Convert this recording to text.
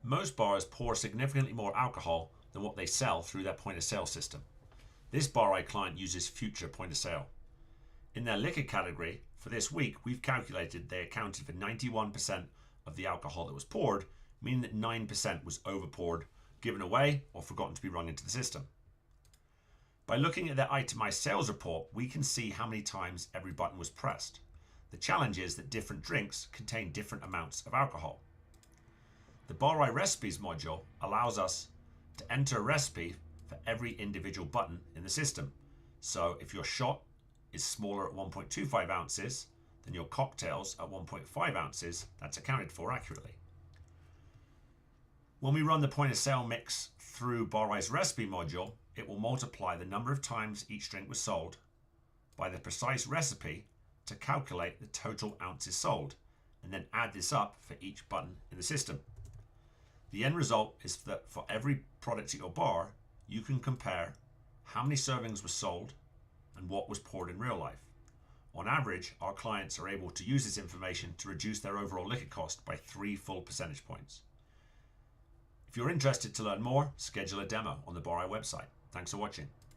Most bars pour significantly more alcohol than what they sell through their point of sale system. This bar I client uses Future point of sale. In their liquor category, for this week, we've calculated they accounted for 91% of the alcohol that was poured, meaning that 9% was over-poured, given away, or forgotten to be rung into the system. By looking at their itemized sales report, we can see how many times every button was pressed. The challenge is that different drinks contain different amounts of alcohol. The Bar Recipes module allows us to enter a recipe for every individual button in the system. So if your shot is smaller at 1.25 ounces than your cocktails at 1.5 ounces, that's accounted for accurately. When we run the point of sale mix through Bar's recipe module, it will multiply the number of times each drink was sold by the precise recipe to calculate the total ounces sold, and then add this up for each button in the system. The end result is that for every product at your bar, you can compare how many servings were sold and what was poured in real life. On average, our clients are able to use this information to reduce their overall liquor cost by 3 full percentage points. If you're interested to learn more, schedule a demo on the Bar website. Thanks for watching.